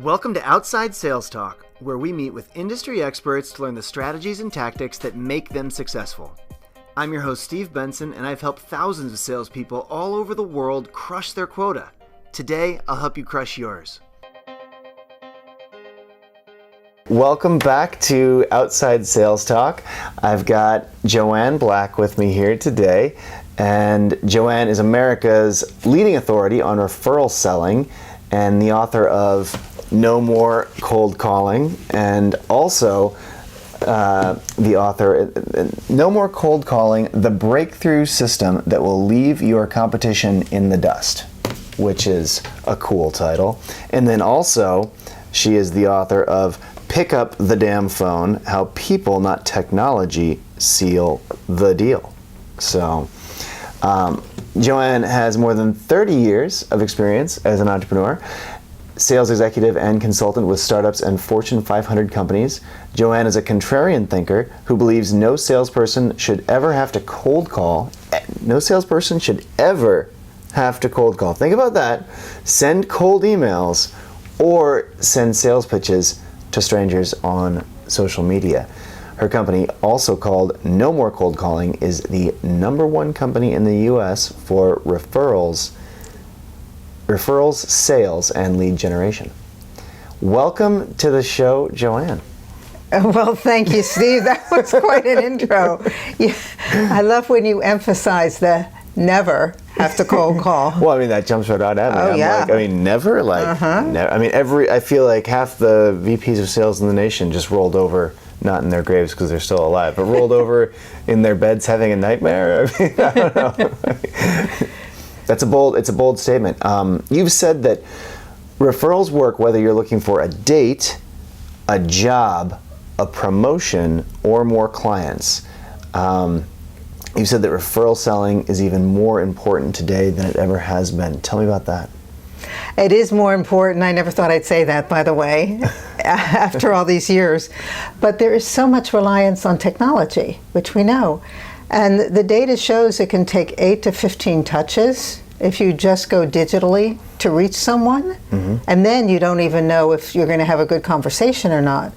Welcome to Outside Sales Talk, where we meet with industry experts to learn the strategies and tactics that make them successful. I'm your host, Steve Benson, and I've helped thousands of salespeople all over the world crush their quota. Today, I'll help you crush yours. Welcome back to Outside Sales Talk. I've got Joanne Black with me here today, and Joanne is America's leading authority on referral selling and the author of No More Cold Calling, and also the author, No More Cold Calling, the breakthrough system that will leave your competition in the dust, which is a cool title. And then also, she is the author of Pick Up the Damn Phone, How People, Not Technology, Seal the Deal. So, Joanne has more than 30 years of experience as an entrepreneur, sales executive and consultant with startups and Fortune 500 companies. Joanne is a contrarian thinker who believes no salesperson should ever have to cold call. No salesperson should ever have to cold call. Think about that. Send cold emails or send sales pitches to strangers on social media. Her company, also called No More Cold Calling, is the #1 company in the U.S. for referrals, sales, and lead generation. Welcome to the show, Joanne. Well, thank you, Steve. That was quite an intro. Yeah, I love when you emphasize the never have to cold call. Well, I mean, that jumps right out at me. Oh, yeah. Never? I mean, I feel like half the VPs of sales in the nation just rolled over, not in their graves because they're still alive, but rolled over in their beds having a nightmare. I mean, I don't know. It's a bold statement. You've said that referrals work whether you're looking for a date, a job, a promotion, or more clients. You said that referral selling is even more important today than it ever has been. Tell me about that. It is more important. I never thought I'd say that, by the way, after all these years. But there is so much reliance on technology, which we know. And the data shows it can take 8 to 15 touches if you just go digitally to reach someone. Mm-hmm. And then you don't even know if you're going to have a good conversation or not.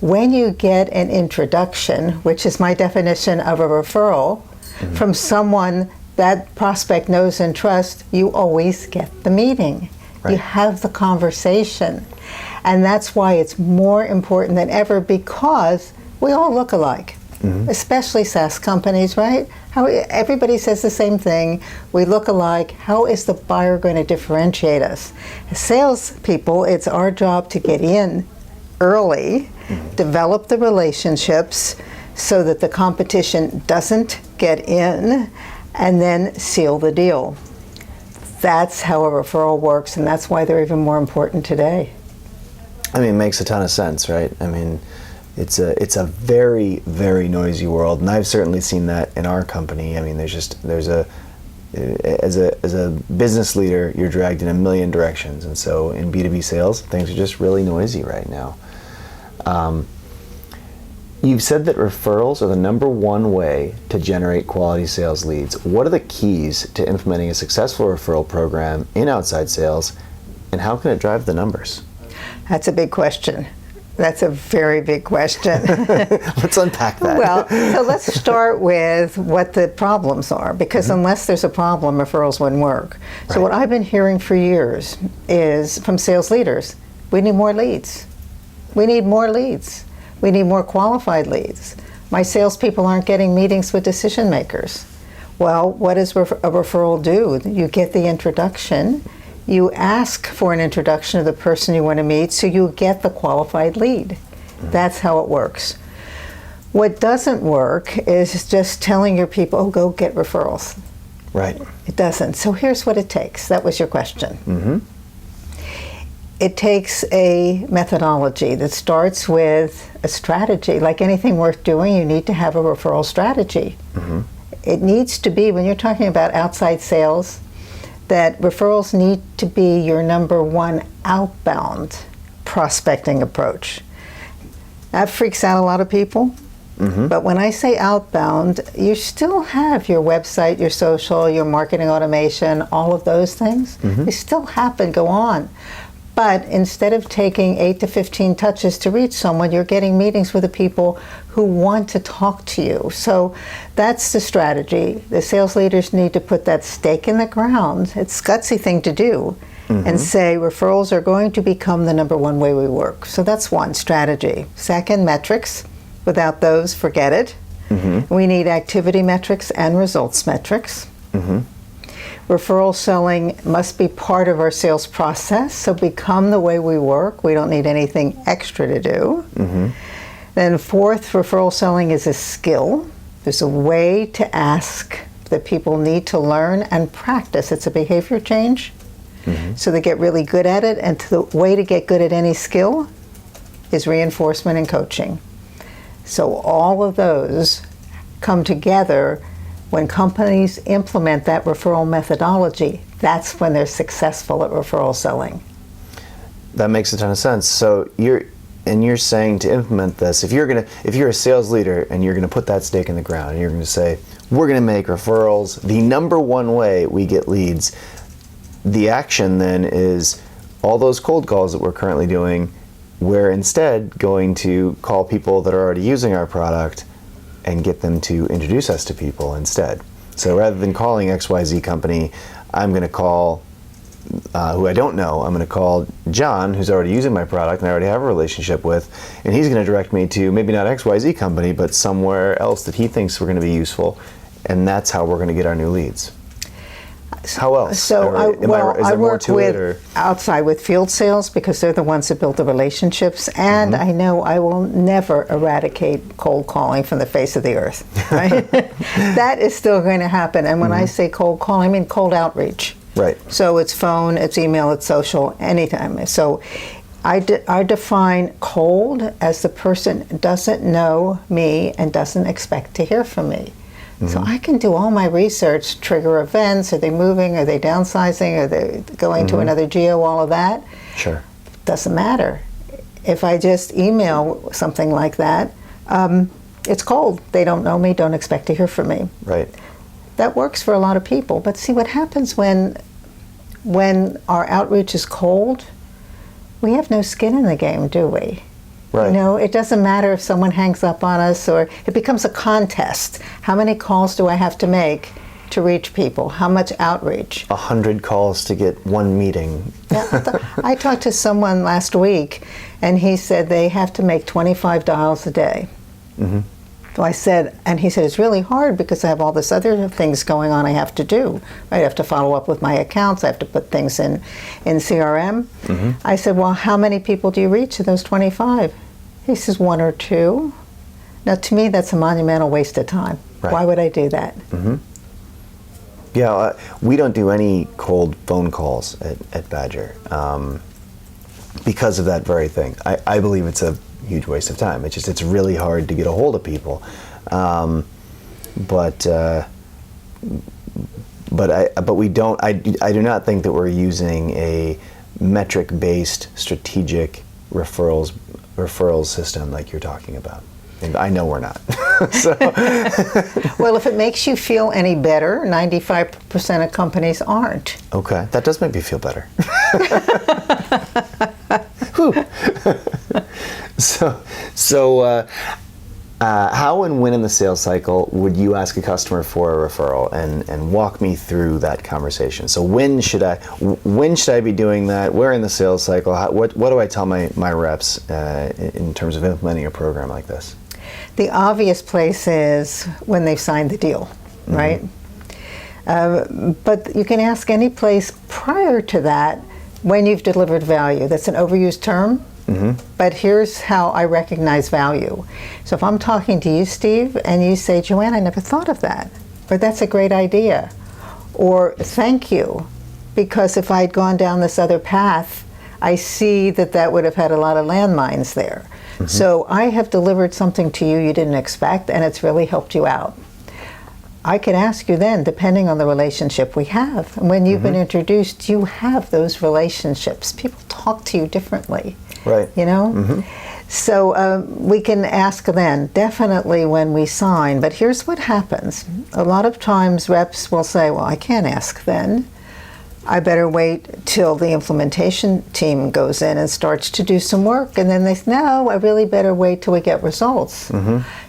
When you get an introduction, which is my definition of a referral, mm-hmm. from someone that prospect knows and trusts, you always get the meeting. Right. You have the conversation. And that's why it's more important than ever, because we all look alike, mm-hmm. especially SaaS companies, right? Everybody says the same thing. We look alike. How is the buyer going to differentiate us? As salespeople, it's our job to get in early, mm-hmm. develop the relationships so that the competition doesn't get in, and then seal the deal. That's how a referral works, and that's why they're even more important today. I mean, it makes a ton of sense, right? I mean, it's a very, very noisy world, and I've certainly seen that in our company. I mean, as a business leader, you're dragged in a million directions, and so in B2B sales, things are just really noisy right now. You've said that referrals are the #1 way to generate quality sales leads. What are the keys to implementing a successful referral program in outside sales, and how can it drive the numbers? That's a big question. That's a very big question. Let's unpack that. Well, so let's start with what the problems are, because mm-hmm. unless there's a problem, referrals wouldn't work. Right. So what I've been hearing for years is from sales leaders, we need more leads. We need more leads. We need more qualified leads. My salespeople aren't getting meetings with decision makers. Well, what does a referral do? You get the introduction. You ask for an introduction of the person you want to meet, so you get the qualified lead. Mm-hmm. That's how it works. What doesn't work is just telling your people, oh, go get referrals. Right. It doesn't. So here's what it takes. That was your question. Mm-hmm. It takes a methodology that starts with a strategy. Like anything worth doing, you need to have a referral strategy. Mm-hmm. It needs to be, when you're talking about outside sales, that referrals need to be your #1 outbound prospecting approach. That freaks out a lot of people. Mm-hmm. But when I say outbound, you still have your website, your social, your marketing automation, all of those things. Mm-hmm. They still happen, go on. But instead of taking 8 to 15 touches to reach someone, you're getting meetings with the people who want to talk to you. So that's the strategy. The sales leaders need to put that stake in the ground. It's a gutsy thing to do. And say referrals are going to become the number one way we work. So that's one strategy. Second, metrics. Without those, forget it. We need activity metrics and results metrics. Referral selling must be part of our sales process, so become the way we work. We don't need anything extra to do. Then fourth, referral selling is a skill. There's a way to ask that people need to learn and practice. It's a behavior change. So they get really good at it, and the way to get good at any skill is reinforcement and coaching. So all of those come together when companies implement that referral methodology. That's when they're successful at referral selling. That makes a ton of sense. So you're saying to implement this, if you're a sales leader and you're gonna put that stake in the ground and you're gonna say, we're gonna make referrals the number one way we get leads, the action then is all those cold calls that we're currently doing, we're instead going to call people that are already using our product and get them to introduce us to people instead. So rather than calling XYZ company, I'm going to call who I don't know. I'm going to call John, who's already using my product and I already have a relationship with, and he's going to direct me to maybe not XYZ company, but somewhere else that he thinks we're going to be useful, and that's how we're going to get our new leads. How else? So I work outside with field sales because they're the ones that build the relationships, and I know I will never eradicate cold calling from the face of the earth. Right? That is still going to happen. And when I say cold call, I mean cold outreach. Right. So it's phone, it's email, it's social, anytime. So I define cold as the person doesn't know me and doesn't expect to hear from me. So I can do all my research, trigger events, are they moving, are they downsizing, are they going to another geo, all of that. Sure. Doesn't matter. If I just email something like that, it's cold. They don't know me, don't expect to hear from me. Right. That works for a lot of people. But see what happens when our outreach is cold, we have no skin in the game, do we? Right. You know, it doesn't matter if someone hangs up on us, or it becomes a contest. How many calls do I have to make to reach people? How much outreach? 100 calls to get one meeting. I talked to someone last week, and he said they have to make 25 dials a day. So I said, and he said, it's really hard because I have all this other things going on I have to do. I have to follow up with my accounts. I have to put things in CRM. I said, well, how many people do you reach in those 25? He says, 1 or 2. Now, to me, that's a monumental waste of time. Right. Why would I do that? Yeah, we don't do any cold phone calls at Badger because of that very thing. I believe it's a huge waste of time. It's really hard to get a hold of people. But we don't. I do not think that we're using a metric-based strategic referrals system like you're talking about. And I know we're not. So. Well, if it makes you feel any better, 95% of companies aren't. Okay, that does make me feel better. So how and when in the sales cycle would you ask a customer for a referral, and walk me through that conversation? So when should I be doing that? Where in the sales cycle? What do I tell my reps in terms of implementing a program like this? The obvious place is when they've signed the deal, right? But you can ask any place prior to that when you've delivered value. That's an overused term. But here's how I recognize value. So if I'm talking to you, Steve, and you say, Joanne, I never thought of that, or that's a great idea, or thank you, because if I'd gone down this other path, I see that would have had a lot of landmines there. So I have delivered something to you you didn't expect, and it's really helped you out. I could ask you then, depending on the relationship we have. And when you've been introduced, you have those relationships. People talk to you differently. Right. You know? So we can ask then, definitely when we sign. But here's what happens. A lot of times reps will say, well, I can't ask then. I better wait till the implementation team goes in and starts to do some work. And then they say, no, I really better wait till we get results.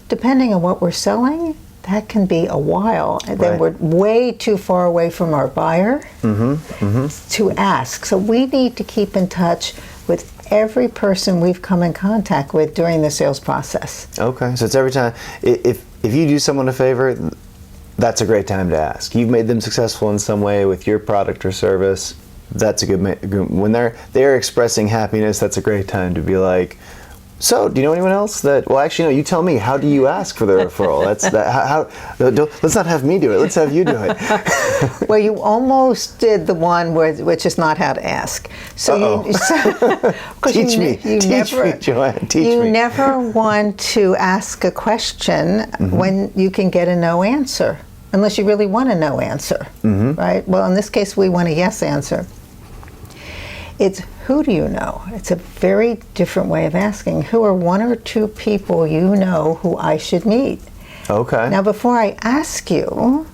Depending on what we're selling, that can be a while. And then we're way too far away from our buyer to ask. So we need to keep in touch with every person we've come in contact with during the sales process. Okay, so it's every time. If you do someone a favor, that's a great time to ask. You've made them successful in some way with your product or service. That's a good when they're expressing happiness. That's a great time to be like, so, do you know anyone else that? Well, actually, no. You tell me. How do you ask for the referral? Let's not have me do it. Let's have you do it. Well, you almost did the one which is not how to ask. So teach me, Joanne. Teach me. You never want to ask a question when you can get a no answer, unless you really want a no answer, right? Well, in this case, we want a yes answer. It's who do you know? It's a very different way of asking. Who are one or two people you know who I should meet? Okay. Now, before I ask you,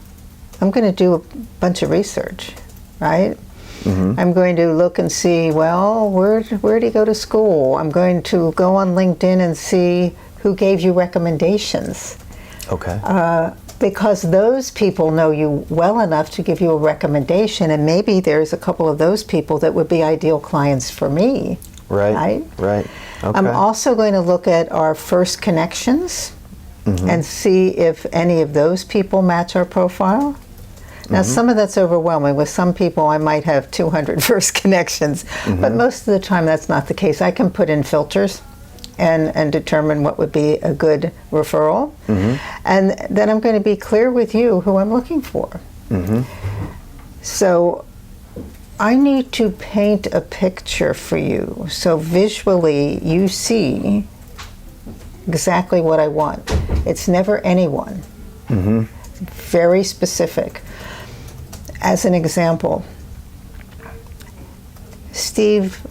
I'm going to do a bunch of research, right? I'm going to look and see, well, where did he go to school? I'm going to go on LinkedIn and see who gave you recommendations. Okay. Because those people know you well enough to give you a recommendation, and maybe there's a couple of those people that would be ideal clients for me. Right. Okay. I'm also going to look at our first connections and see if any of those people match our profile. Now, some of that's overwhelming. With some people, I might have 200 first connections, but most of the time that's not the case. I can put in filters and determine what would be a good referral. And then I'm going to be clear with you who I'm looking for. So I need to paint a picture for you so visually you see exactly what I want. It's never anyone. Very specific. As an example, Steve,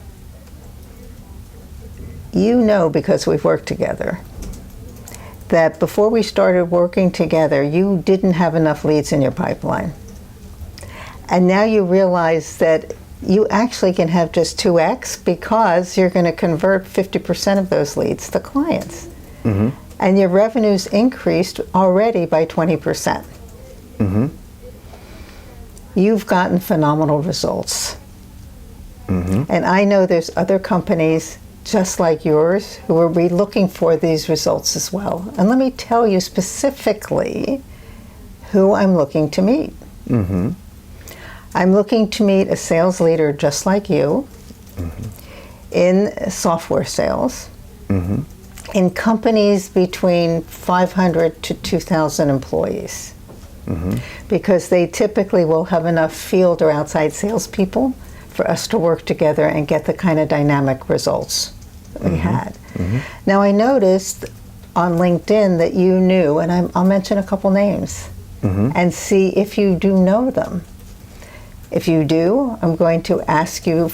you know, because we've worked together, that before we started working together, you didn't have enough leads in your pipeline. And now you realize that you actually can have just 2x because you're going to convert 50% of those leads to clients. And your revenue's increased already by 20%. You've gotten phenomenal results. And I know there's other companies just like yours who are looking for these results as well. And let me tell you specifically who I'm looking to meet. I'm looking to meet a sales leader just like you in software sales, in companies between 500 to 2,000 employees, because they typically will have enough field or outside salespeople for us to work together and get the kind of dynamic results that we had. Now, I noticed on LinkedIn that you knew, and I'll mention a couple names, and see if you do know them. If you do, I'm going to ask you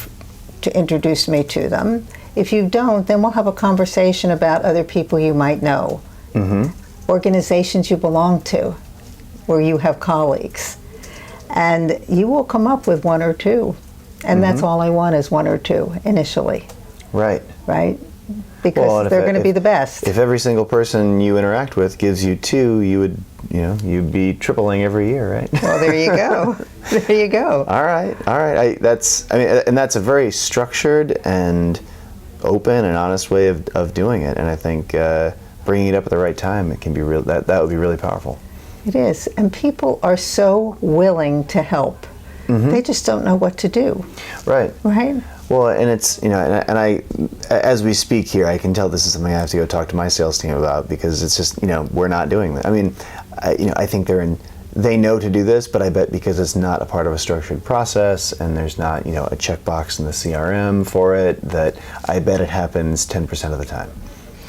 to introduce me to them. If you don't, then we'll have a conversation about other people you might know, organizations you belong to, where you have colleagues. And you will come up with one or two. And that's all I want is one or two initially. Right? Because they're going to be the best. If every single person you interact with gives you two, you'd be tripling every year, right? Well, there you go. There you go. All right. And that's a very structured and open and honest way of doing it. And I think bringing it up at the right time, it can be real. That would be really powerful. It is, and people are so willing to help. They just don't know what to do. Right. Well, and it's, and I, as we speak here, I can tell this is something I have to go talk to my sales team about, because it's just, we're not doing that. I mean, I think they know to do this, but I bet because it's not a part of a structured process and there's not, a checkbox in the CRM for it, that I bet it happens 10% of the time.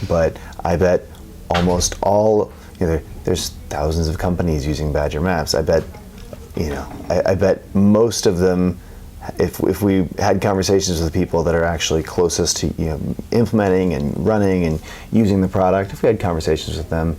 But I bet almost all, there's thousands of companies using Badger Maps. I bet, I bet most of them, if we had conversations with people that are actually closest to implementing and running and using the product, if we had conversations with them,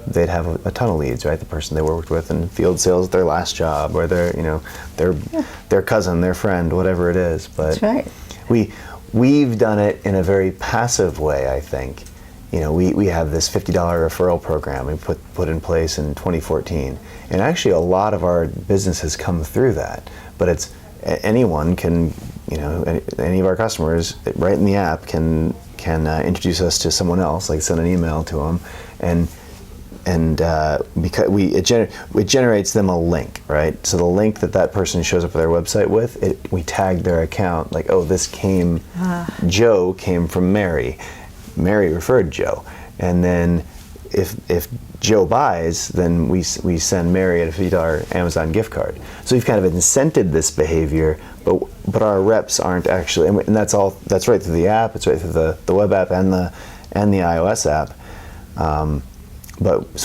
they'd have a ton of leads, right? The person they worked with in field sales at their last job, or their cousin, their friend, whatever it is. But That's right. we've done it in a very passive way, I think. We have this $50 referral program we put in place in 2014, and actually a lot of our business has come through that. But anyone can, any of our customers, right in the app, can introduce us to someone else, like send an email to them, and because it generates them a link, right? So the link that person shows up at their website with, we tag their account, like, oh, Joe came from Mary. Mary referred Joe, and then if Joe buys, then we send Mary a $50 Amazon gift card. So we've kind of incented this behavior, but our reps aren't actually, and that's right through the app, it's right through the web app and the iOS app. So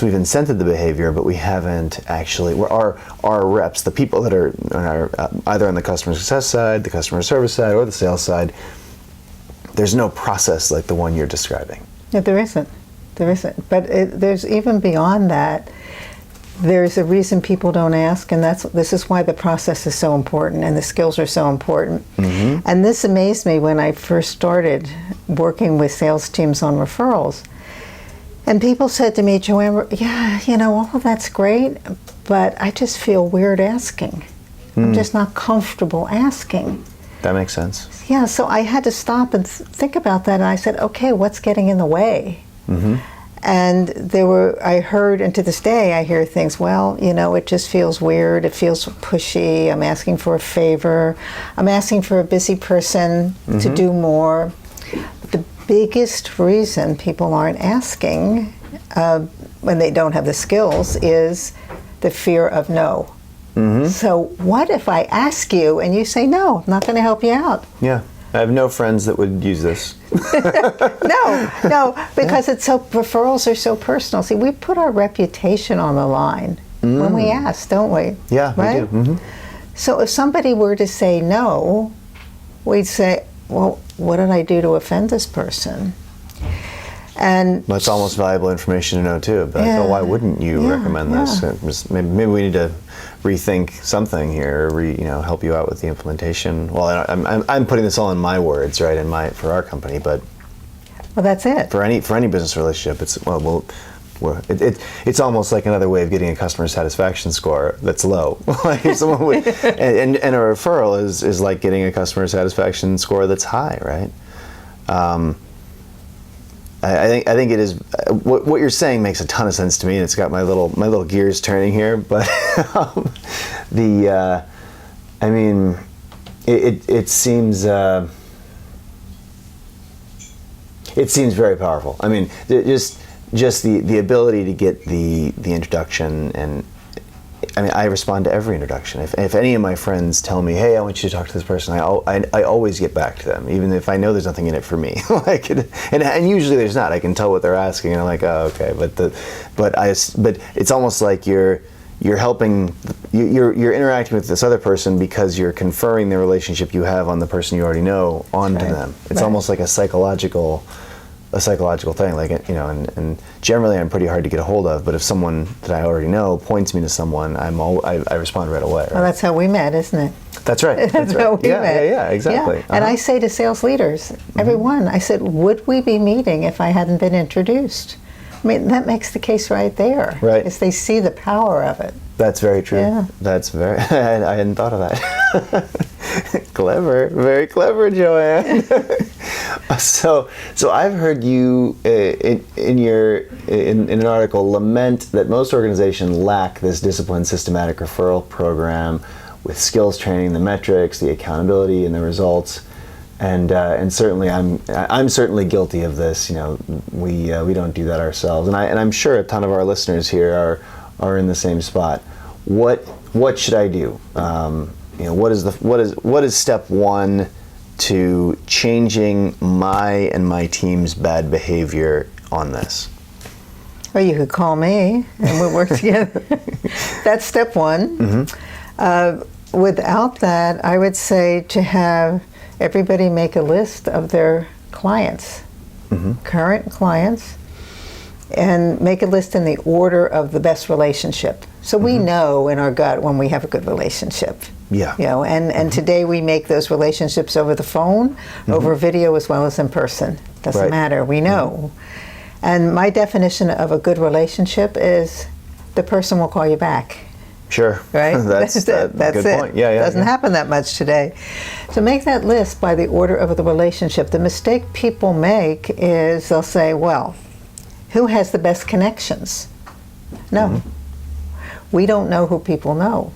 we've incented the behavior, but we haven't actually. Our reps, the people that are either on the customer success side, the customer service side, or the sales side, there's no process like the one you're describing. Yeah, there isn't. But there's even beyond that. There's a reason people don't ask, and this is why the process is so important and the skills are so important. Mm-hmm. And this amazed me when I first started working with sales teams on referrals. And people said to me, Joanne, yeah, all of that's great, but I just feel weird asking. I'm just not comfortable asking. That makes sense. Yeah, so I had to stop and think about that, and I said, okay, what's getting in the way? Mm-hmm. And I heard, and to this day, I hear things, well, it just feels weird, it feels pushy, I'm asking for a favor, I'm asking for a busy person to do more. The biggest reason people aren't asking when they don't have the skills is the fear of no. Mm-hmm. So what if I ask you and you say, no, I'm not going to help you out? Yeah. I have no friends that would use this. No, because referrals are so personal. See, we put our reputation on the line when we ask, don't we? Yeah, right? we do. Mm-hmm. So if somebody were to say no, we'd say, well, what did I do to offend this person? And that's almost valuable information to know too. But why wouldn't you recommend this? Maybe we need to rethink something here, or help you out with the implementation. Well, I'm putting this all in my words, right? For our company, but that's it. For any business relationship, it's almost like another way of getting a customer satisfaction score that's low. Like if someone would, and a referral is like getting a customer satisfaction score that's high, right? I think it is. What you're saying makes a ton of sense to me, and it's got my little gears turning here. But it seems very powerful. I mean, just the ability to get the introduction, and I respond to every introduction. If any of my friends tell me, hey, I want you to talk to this person, I always get back to them, even if I know there's nothing in it for me. and usually there's not. I can tell what they're asking, and I'm like, oh, okay. But it's almost like you're helping, you're interacting with this other person because you're conferring the relationship you have on the person you already know onto them. It's almost like a psychological thing, like, and generally I'm pretty hard to get a hold of, but if someone that I already know points me to someone, I respond right away. Right? Well, that's how we met, isn't it? That's right. That's how we met. Yeah, exactly. Yeah. And I say to sales leaders, everyone, I said, would we be meeting if I hadn't been introduced? I mean, that makes the case right there. Right. Is they see the power of it. That's very true. Yeah. That's very, I hadn't thought of that. Clever, very clever, Joanne. So I've heard you in an article lament that most organizations lack this disciplined, systematic referral program with skills training, the metrics, the accountability, and the results. And certainly I'm certainly guilty of this. We don't do that ourselves, and I'm sure a ton of our listeners here are in the same spot. What should I do? What is step one to changing my and my team's bad behavior on this? Well, you could call me and we'll work together. That's step one. Mm-hmm. Without that, I would say to have everybody make a list of their clients, current clients, and make a list in the order of the best relationship. So we know in our gut when we have a good relationship. Yeah. You know, and today we make those relationships over the phone, over video, as well as in person. Doesn't Right. matter. We know. And my definition of a good relationship is the person will call you back. Sure. Right? That's a good it. point. Yeah. Doesn't happen that much today. So make that list by the order of the relationship. The mistake people make is they'll say, well, who has the best connections? No. We don't know who people know.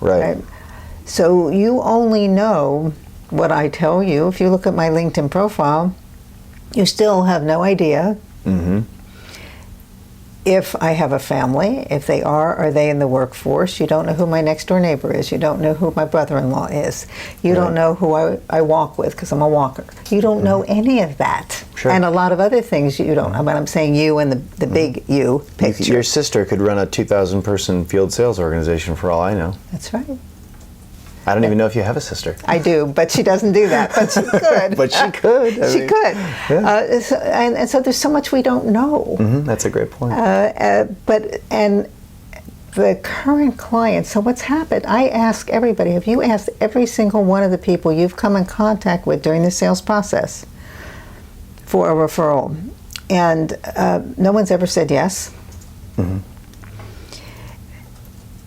Right. So you only know what I tell you. If you look at my LinkedIn profile, you still have no idea if I have a family, if they are they in the workforce. You don't know who my next door neighbor is. You don't know who my brother-in-law is. You don't know who I walk with because I'm a walker. You don't know any of that. Sure. And a lot of other things you don't know. But I'm saying you and the big you picture. Your sister could run a 2,000 person field sales organization for all I know. That's right. I don't even know if you have a sister. I do, but she doesn't do that. But she could. But she could. She could. Yeah. So there's so much we don't know. That's a great point. And the current clients, so what's happened? I ask everybody, have you asked every single one of the people you've come in contact with during the sales process for a referral? And no one's ever said yes.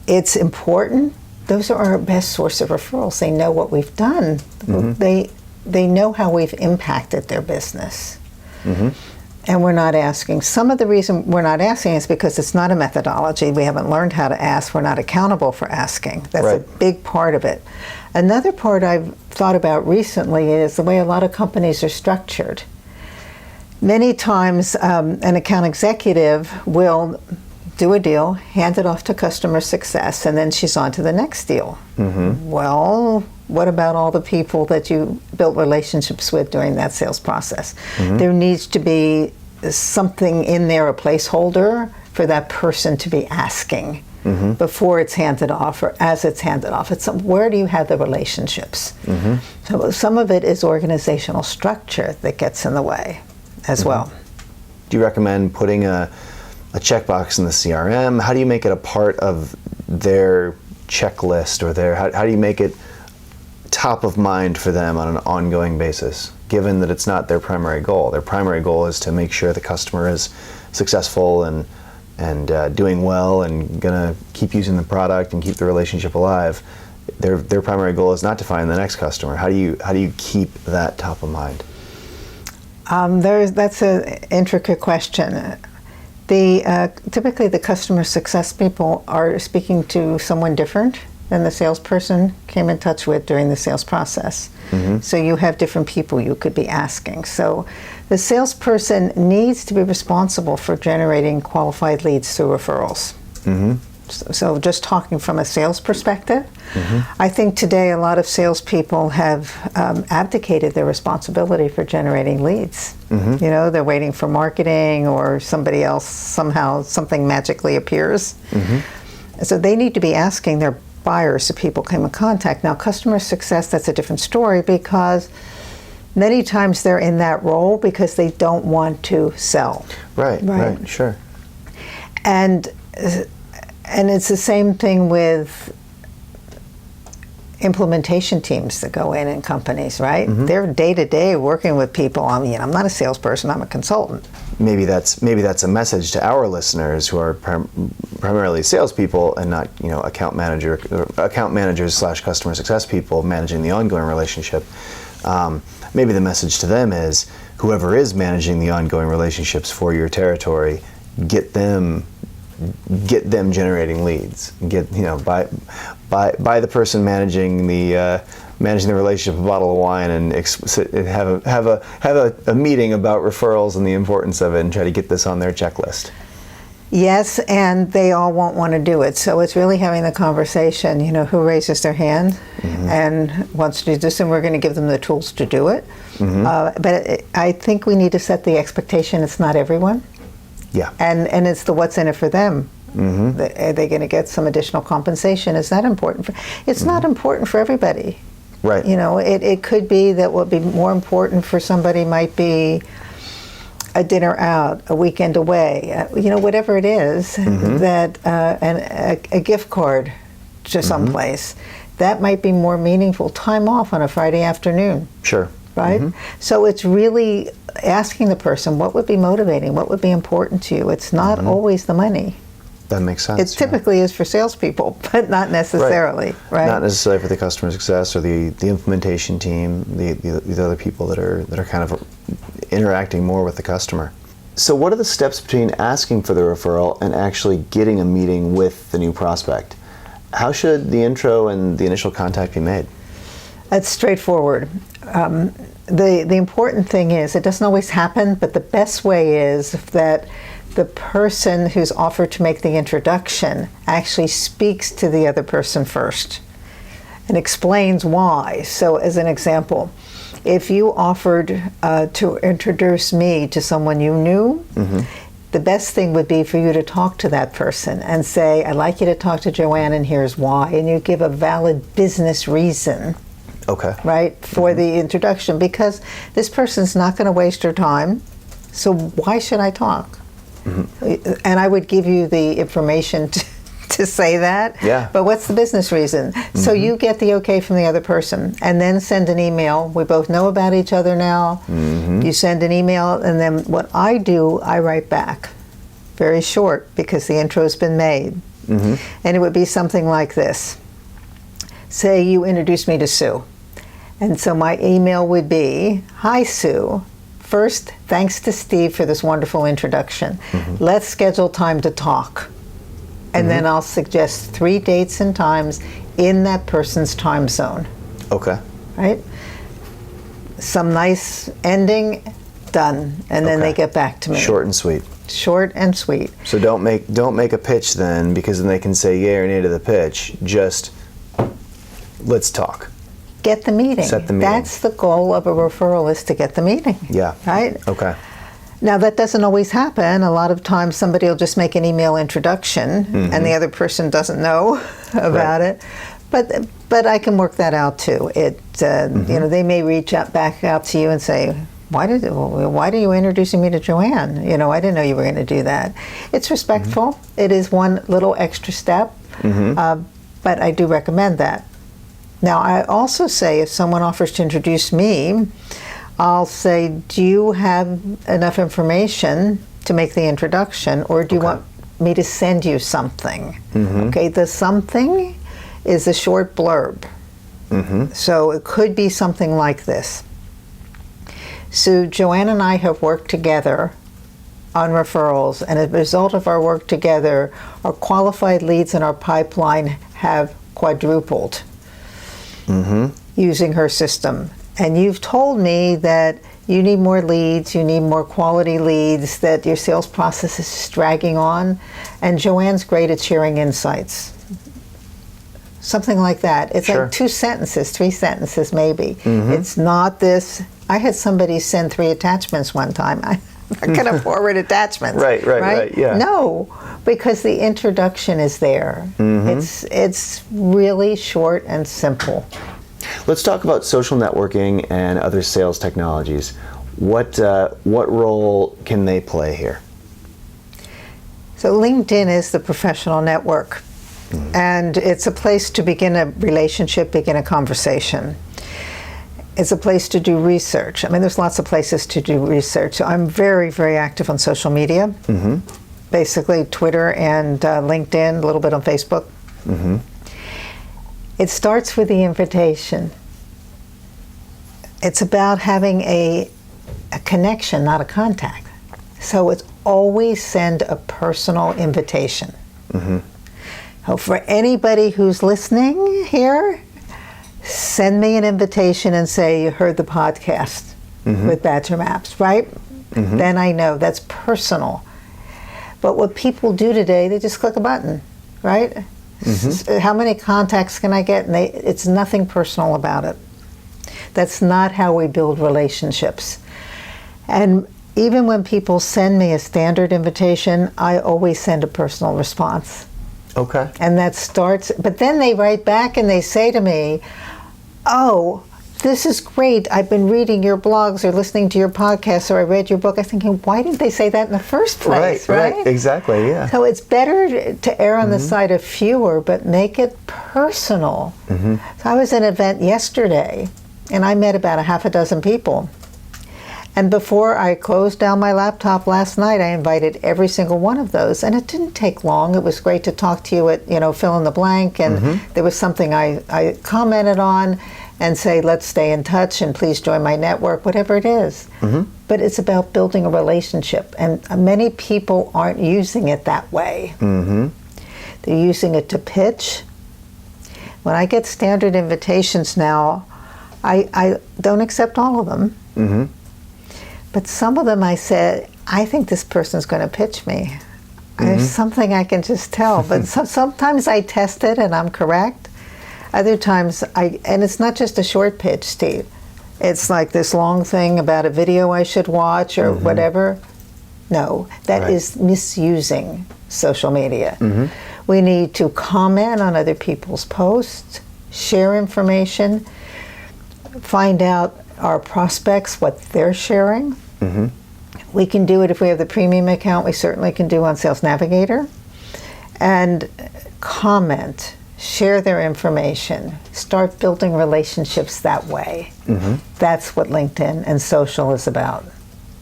It's important. Those are our best source of referrals. They know what we've done. They know how we've impacted their business. And we're not asking. Some of the reason we're not asking is because it's not a methodology. We haven't learned how to ask. We're not accountable for asking. That's a big part of it. Another part I've thought about recently is the way a lot of companies are structured. Many times an account executive will do a deal, hand it off to customer success, and then she's on to the next deal. Well, what about all the people that you built relationships with during that sales process? There needs to be something in there, a placeholder for that person to be asking before it's handed off or as it's handed off. It's where do you have the relationships? So some of it is organizational structure that gets in the way as well. Do you recommend putting a checkbox in the CRM? How do you make it a part of their checklist or how do you make it top of mind for them on an ongoing basis, given that it's not their primary goal? Their primary goal is to make sure the customer is successful and doing well and gonna keep using the product and keep the relationship alive. Their primary goal is not to find the next customer. How do you keep that top of mind? That's an intricate question. Typically the customer success people are speaking to someone different than the salesperson came in touch with during the sales process. So you have different people you could be asking. So the salesperson needs to be responsible for generating qualified leads through referrals. So just talking from a sales perspective, I think today a lot of salespeople have abdicated their responsibility for generating leads. You know, they're waiting for marketing or somebody else, somehow something magically appears. So they need to be asking their buyers if people came in contact. Now, customer success, that's a different story because many times they're in that role because they don't want to sell. Right, sure. And it's the same thing with implementation teams that go in companies, right? They're day to day working with people. I mean, I'm not a salesperson, I'm a consultant. Maybe that's a message to our listeners who are primarily salespeople and not, account managers / customer success people managing the ongoing relationship. Maybe the message to them is whoever is managing the ongoing relationships for your territory, get them generating leads. By the person managing the relationship, a bottle of wine, and have a meeting about referrals and the importance of it, and try to get this on their checklist. Yes, and they all won't want to do it. So it's really having the conversation. Who raises their hand and wants to do this, and we're going to give them the tools to do it. But I think we need to set the expectation. It's not everyone. Yeah. And it's the what's in it for them. Are they going to get some additional compensation? Is that important? It's not important for everybody. Right. It could be that what would be more important for somebody might be a dinner out, a weekend away, whatever it is, that and a gift card to someplace, that might be more meaningful. Time off on a Friday afternoon. Sure. Right? So it's really asking the person, what would be motivating? What would be important to you? It's not always the money. That makes sense. It typically is for salespeople, but not necessarily, right? Not necessarily for the customer success or the implementation team, the other people that are kind of interacting more with the customer. So what are the steps between asking for the referral and actually getting a meeting with the new prospect? How should the intro and the initial contact be made? That's straightforward. The important thing is, it doesn't always happen, but the best way is that the person who's offered to make the introduction actually speaks to the other person first and explains why. So as an example, if you offered to introduce me to someone you knew, the best thing would be for you to talk to that person and say, I'd like you to talk to Joanne and here's why. And you give a valid business reason. Okay. Right, for the introduction, because this person's not going to waste her time, so why should I talk? And I would give you the information to say that, but what's the business reason? So you get the okay from the other person, and then send an email. We both know about each other now. You send an email, and then what I do, I write back. Very short, because the intro's been made. And it would be something like this. Say you introduce me to Sue. And so my email would be, hi Sue, first, thanks to Steve for this wonderful introduction. Let's schedule time to talk. And then I'll suggest 3 dates and times in that person's time zone. Okay. Right? Some nice ending, done. And then they get back to me. Short and sweet. Short and sweet. So don't make a pitch then, because then they can say yay or nay to the pitch. Just let's talk. Get the meeting. Set the meeting. That's the goal of a referral, is to get the meeting. Yeah. Right? Okay. Now that doesn't always happen. A lot of times somebody will just make an email introduction and the other person doesn't know about it. But I can work that out too. They may reach back out to you and say, why are you introducing me to Joanne? I didn't know you were going to do that. It's respectful. It is one little extra step, but I do recommend that. Now, I also say, if someone offers to introduce me, I'll say, do you have enough information to make the introduction, or do you want me to send you something? Okay, the something is a short blurb. So it could be something like this. So Joanne and I have worked together on referrals, and as a result of our work together, our qualified leads in our pipeline have quadrupled. Using her system. And you've told me that you need more leads, you need more quality leads, that your sales process is dragging on, and Joanne's great at sharing insights. Something like that. It's like 2 sentences, 3 sentences maybe. It's not this. I had somebody send 3 attachments one time. I'm not going to forward attachments. Right, yeah. No, because the introduction is there. It's really short and simple. Let's talk about social networking and other sales technologies. What role can they play here? So LinkedIn is the professional network, and it's a place to begin a relationship, begin a conversation. It's a place to do research. I mean, there's lots of places to do research. So I'm very, very active on social media. Basically Twitter and LinkedIn, a little bit on Facebook. It starts with the invitation. It's about having a connection, not a contact. So it's always send a personal invitation. So for anybody who's listening here, send me an invitation and say you heard the podcast with Badger Maps, right? Then I know that's personal. But what people do today, they just click a button, right? How many contacts can I get? And it's nothing personal about it. That's not how we build relationships. And even when people send me a standard invitation, I always send a personal response. Okay. And that starts, but then they write back and they say to me, oh, this is great. I've been reading your blogs or listening to your podcasts or I read your book. I'm thinking, why didn't they say that in the first place, right? Exactly, yeah. So it's better to err on the side of fewer, but make it personal. So I was at an event yesterday, and I met about a half a dozen people. And before I closed down my laptop last night, I invited every single one of those. And it didn't take long. It was great to talk to you at, fill in the blank. And there was something I commented on and say, let's stay in touch and please join my network, whatever it is. But it's about building a relationship. And many people aren't using it that way. They're using it to pitch. When I get standard invitations now, I don't accept all of them. But some of them I said, I think this person's going to pitch me. There's something I can just tell. But sometimes I test it and I'm correct. Other times, and it's not just a short pitch, Steve. It's like this long thing about a video I should watch or whatever. No, that is misusing social media. We need to comment on other people's posts, share information, find out our prospects what they're sharing. We can do it if we have the premium account. We certainly can do on Sales Navigator. And comment, share their information, start building relationships that way. That's what LinkedIn and social is about.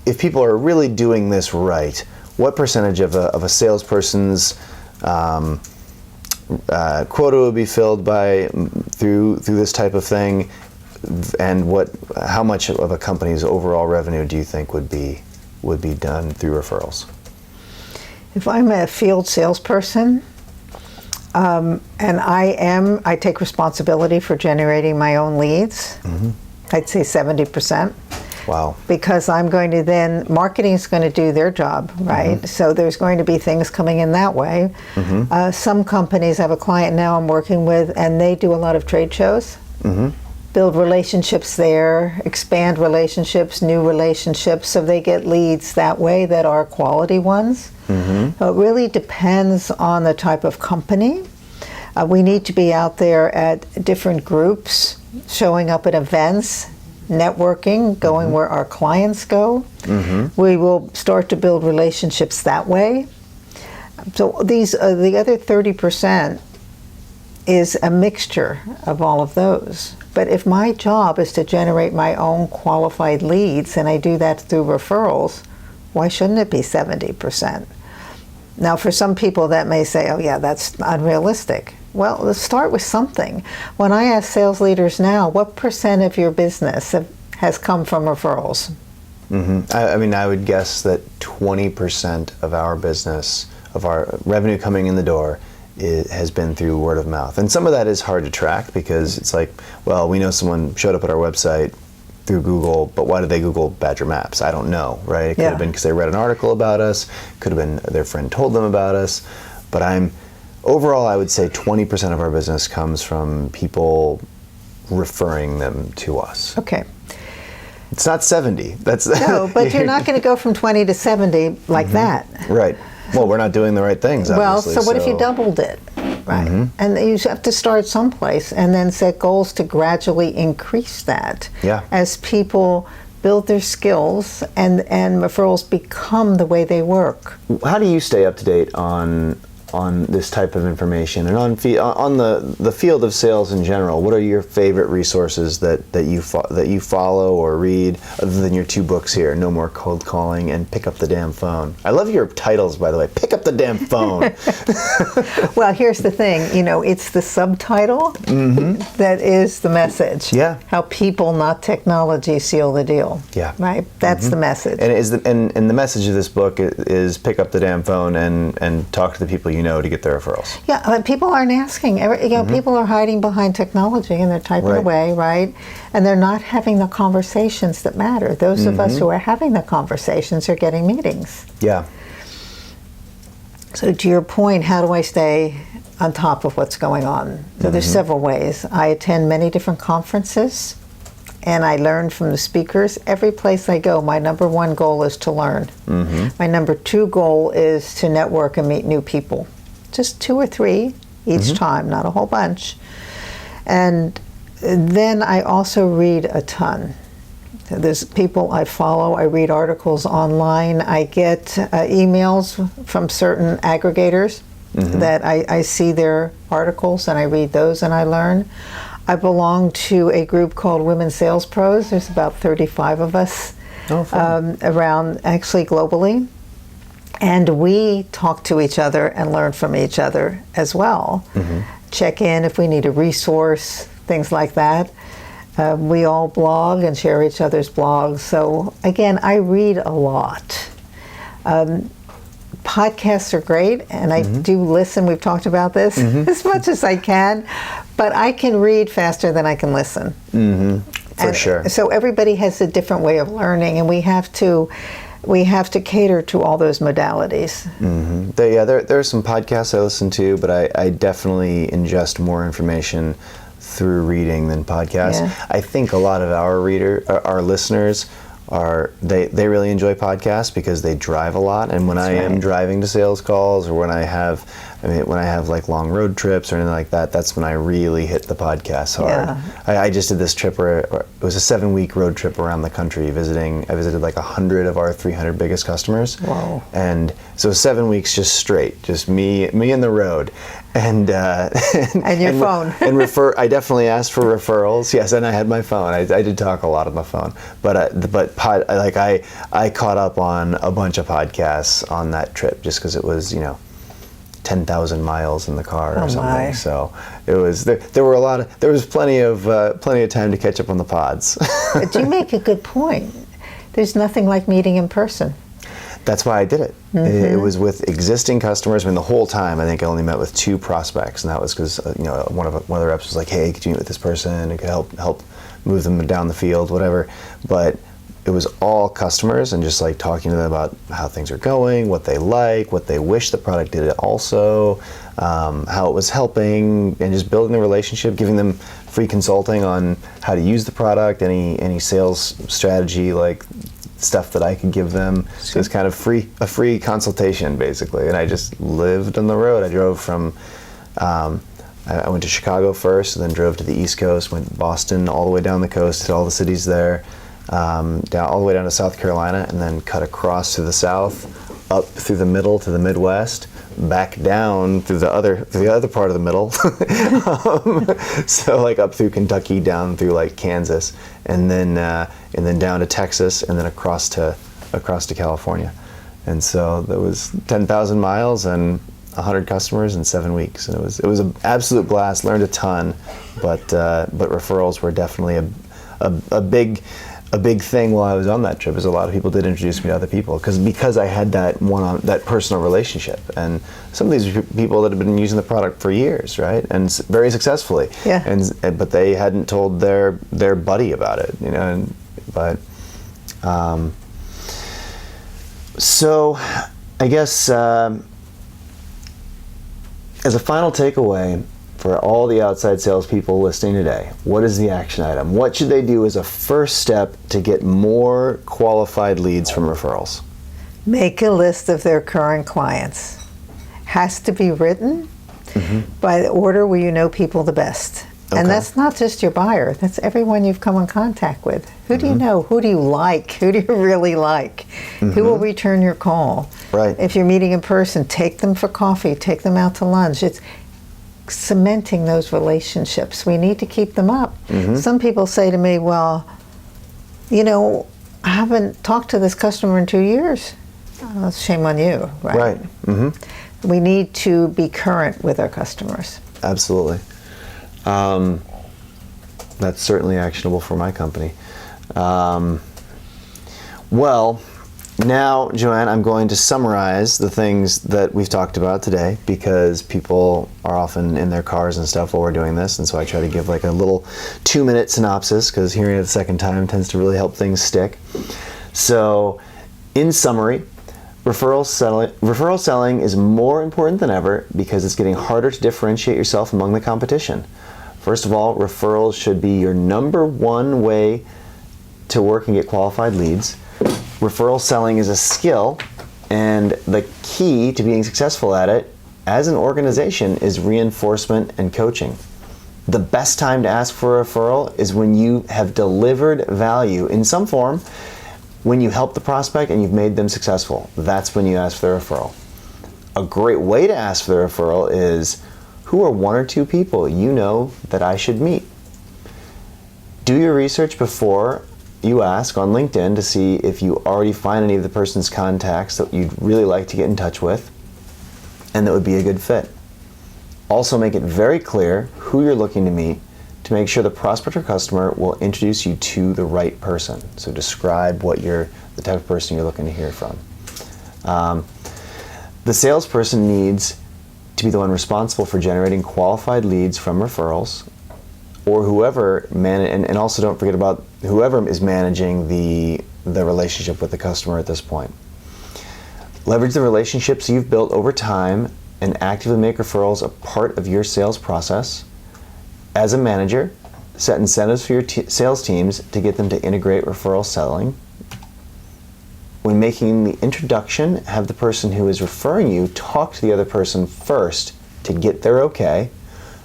If people are really doing this right, what percentage of a salesperson's quota would be filled through this type of thing? And how much of a company's overall revenue do you think would be done through referrals? If I'm a field salesperson, and I take responsibility for generating my own leads, I'd say 70%. Wow. Because I'm going to then, marketing is going to do their job, right? So there's going to be things coming in that way. Some companies, I have a client now I'm working with, and they do a lot of trade shows. Build relationships there, expand relationships, new relationships, so they get leads that way that are quality ones. It really depends on the type of company. We need to be out there at different groups, showing up at events, networking, going where our clients go. We will start to build relationships that way. So these the other 30% is a mixture of all of those. But if my job is to generate my own qualified leads and I do that through referrals, why shouldn't it be 70%? Now, for some people that may say, oh yeah, that's unrealistic. Well, let's start with something. When I ask sales leaders now, what percent of your business has come from referrals? I mean, I would guess that 20% of our business, of our revenue coming in the door, has been through word of mouth. And some of that is hard to track because it's like, well, we know someone showed up at our website through Google, but why did they Google Badger Maps? I don't know, right? It could have been because they read an article about us, could have been their friend told them about us, but overall, I would say 20% of our business comes from people referring them to us. Okay. It's not 70. No, but you're not going to go from 20 to 70 like that. Right. Well, we're not doing the right things, obviously. Well, so what if you doubled it? Right. And you have to start someplace and then set goals to gradually increase that. Yeah. As people build their skills and referrals become the way they work. How do you stay up to date on this type of information and on the field of sales in general? What are your favorite resources that you follow or read, other than your two books here, No More Cold Calling and Pick Up the Damn Phone? I love your titles, by the way. Pick Up the Damn Phone. Well, here's the thing. It's the subtitle that is the message. Yeah. How people, not technology, seal the deal. Yeah. Right. That's the message. And and the message of this book is pick up the damn phone and talk to the people you know to get their referrals. Yeah, but people aren't asking. People are hiding behind technology and they're typing away, right? And they're not having the conversations that matter. Those of us who are having the conversations are getting meetings. Yeah. So to your point, how do I stay on top of what's going on? So there's several ways. I attend many different conferences and I learn from the speakers. Every place I go, my number one goal is to learn. My number two goal is to network and meet new people. Just 2 or 3 each time, not a whole bunch. And Then I also read a ton. There's people I follow, I read articles online, I get emails from certain aggregators that I see their articles and I read those and I learn. I belong to a group called Women Sales Pros. There's about 35 of us around, actually globally. And we talk to each other and learn from each other as well. Check in if we need a resource, things like that. We all blog and share each other's blogs. So again, I read a lot. Podcasts are great, and I do listen. We've talked about this as much as I can, but I can read faster than I can listen. For sure. So everybody has a different way of learning, and we have to cater to all those modalities. There are some podcasts I listen to, but I definitely ingest more information through reading than podcasts. Yeah. I think a lot of our listeners they really enjoy podcasts because they drive a lot, and when I am driving to sales calls or when I have like long road trips or anything like that, that's when I really hit the podcast hard. I just did this trip where it was a 7-week road trip around the country I visited like 100 of our 300 biggest customers. Wow. And so 7 weeks just straight, just me and the road. And your phone. I definitely asked for referrals. Yes, and I had my phone. I did talk a lot on the phone, I caught up on a bunch of podcasts on that trip just because it was 10,000 miles in the car or something. My. So it was there was plenty of time to catch up on the pods. But you make a good point. There's nothing like meeting in person. That's why I did it. It was with existing customers. I mean, the whole time I think I only met with 2 prospects, and that was because one of the reps was like, "Hey, could you meet with this person? It could help move them down the field, whatever." But it was all customers and just like talking to them about how things are going, what they like, what they wish the product did also, how it was helping, and just building the relationship, giving them free consulting on how to use the product, any sales strategy, like stuff that I could give them. So it's kind of a free consultation basically. And I just lived on the road. I drove from, I went to Chicago first, and then drove to the East Coast, went to Boston, all the way down the coast to all the cities there, down all the way down to South Carolina, and then cut across to the south, up through the middle to the Midwest, back down through the other part of the middle. So like up through Kentucky, down through like Kansas, and then down to Texas, and then across to California. And so there was 10,000 miles and 100 customers in 7 weeks, and it was an absolute blast. Learned a ton, but referrals were definitely a big thing while I was on that trip. Is a lot of people did introduce me to other people because I had that personal relationship, and some of these are people that have been using the product for years, right, and very successfully. Yeah. But they hadn't told their buddy about it, So I guess as a final takeaway for all the outside salespeople listening today, what is the action item? What should they do as a first step to get more qualified leads from referrals? Make a list of their current clients. Has to be written by the order where you know people the best. Okay. And that's not just your buyer, that's everyone you've come in contact with. Who do you know? Who do you like? Who do you really like? Who will return your call? Right. If you're meeting in person, take them for coffee, take them out to lunch. It's cementing those relationships. We need to keep them up. Some people say to me, well, I haven't talked to this customer in 2 years. Oh, shame on you, right? Right. We need to be current with our customers. Absolutely. That's certainly actionable for my company. Well, now, Joanne, I'm going to summarize the things that we've talked about today, because people are often in their cars and stuff while we're doing this, and so I try to give like a little 2-minute synopsis, because hearing it the second time tends to really help things stick. So, in summary, referral selling is more important than ever because it's getting harder to differentiate yourself among the competition. First of all, referrals should be your number one way to work and get qualified leads. Referral selling is a skill, and the key to being successful at it as an organization is reinforcement and coaching. The best time to ask for a referral is when you have delivered value in some form, when you help the prospect and you've made them successful. That's when you ask for the referral. A great way to ask for the referral is, who are 1 or 2 people you know that I should meet? Do your research before you ask on LinkedIn to see if you already find any of the person's contacts that you'd really like to get in touch with and that would be a good fit. Also make it very clear who you're looking to meet to make sure the prospect or customer will introduce you to the right person. So describe the type of person you're looking to hear from. The salesperson needs to be the one responsible for generating qualified leads from referrals, or whoever and also don't forget about whoever is managing the relationship with the customer at this point. Leverage the relationships you've built over time and actively make referrals a part of your sales process. As a manager, set incentives for your sales teams to get them to integrate referral selling. When making the introduction, have the person who is referring you talk to the other person first to get their okay.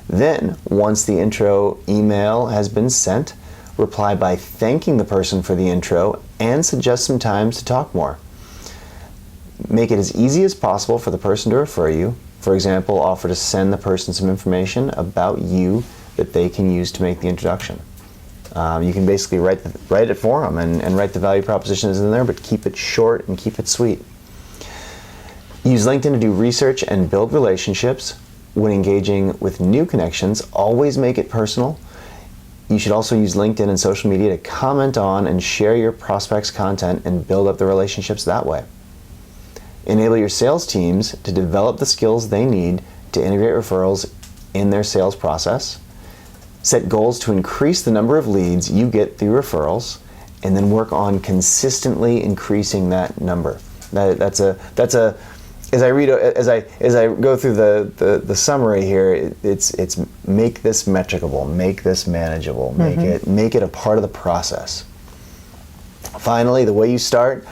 Then, once the intro email has been sent, reply by thanking the person for the intro and suggest some times to talk more. Make it as easy as possible for the person to refer you. For example, offer to send the person some information about you that they can use to make the introduction. You can basically write it for them and write the value propositions in there, but keep it short and keep it sweet. Use LinkedIn to do research and build relationships. When engaging with new connections, always make it personal. You should also use LinkedIn and social media to comment on and share your prospects' content and build up the relationships that way. Enable your sales teams to develop the skills they need to integrate referrals in their sales process. Set goals to increase the number of leads you get through referrals, and then work on consistently increasing that number. That's a as I go through the summary here, it's make this metricable, make this manageable, make it a part of the process. Finally, the way you start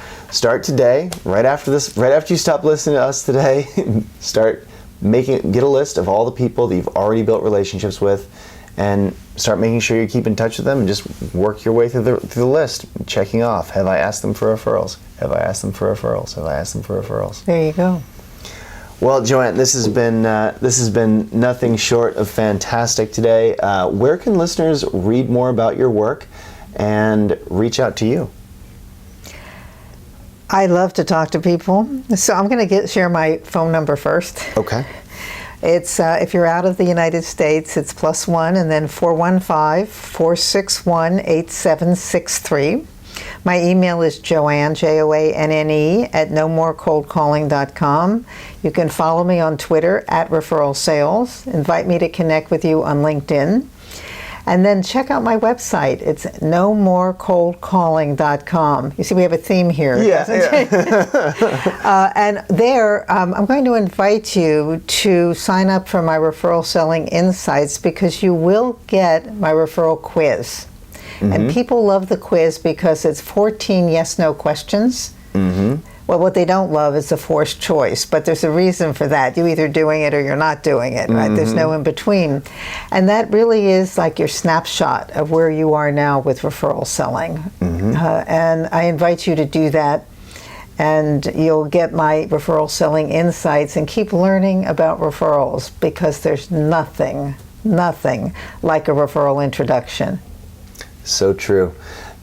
today, right after you stop listening to us today, get a list of all the people that you've already built relationships with, and start making sure you keep in touch with them, and just work your way through the list, checking off. Have I asked them for referrals? Have I asked them for referrals? Have I asked them for referrals? There you go. Well, Joanne, this has been nothing short of fantastic today. Where can listeners read more about your work and reach out to you? I love to talk to people, so I'm going to share my phone number first. Okay. It's if you're out of the United States, it's +1 and then 415-461-8763. My email is Joanne, Joanne, at nomorecoldcalling.com. You can follow me on Twitter at Referral Sales. Invite me to connect with you on LinkedIn. And then check out my website. It's nomorecoldcalling.com. You see, we have a theme here. Yeah. And there, I'm going to invite you to sign up for my Referral Selling Insights, because you will get my referral quiz. And people love the quiz because it's 14 yes-no questions. Well, what they don't love is the forced choice, but there's a reason for that. You're either doing it or you're not doing it, right? There's no in between. And that really is like your snapshot of where you are now with referral selling. And I invite you to do that, and you'll get my Referral Selling Insights and keep learning about referrals, because there's nothing like a referral introduction. So true.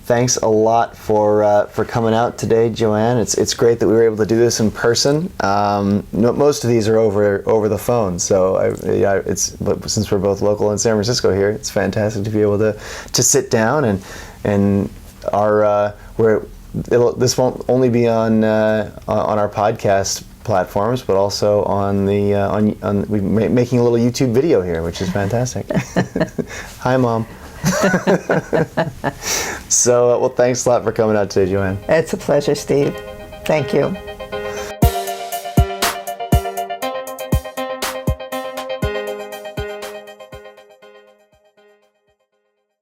Thanks a lot for coming out today, Joanne. It's great that we were able to do this in person. Most of these are over the phone, so since we're both local in San Francisco here, it's fantastic to be able to sit down and this won't only be on our podcast platforms, but also on we're making a little YouTube video here, which is fantastic. Hi, Mom. So, well, thanks a lot for coming out today, Joanne. It's a pleasure, Steve. Thank you.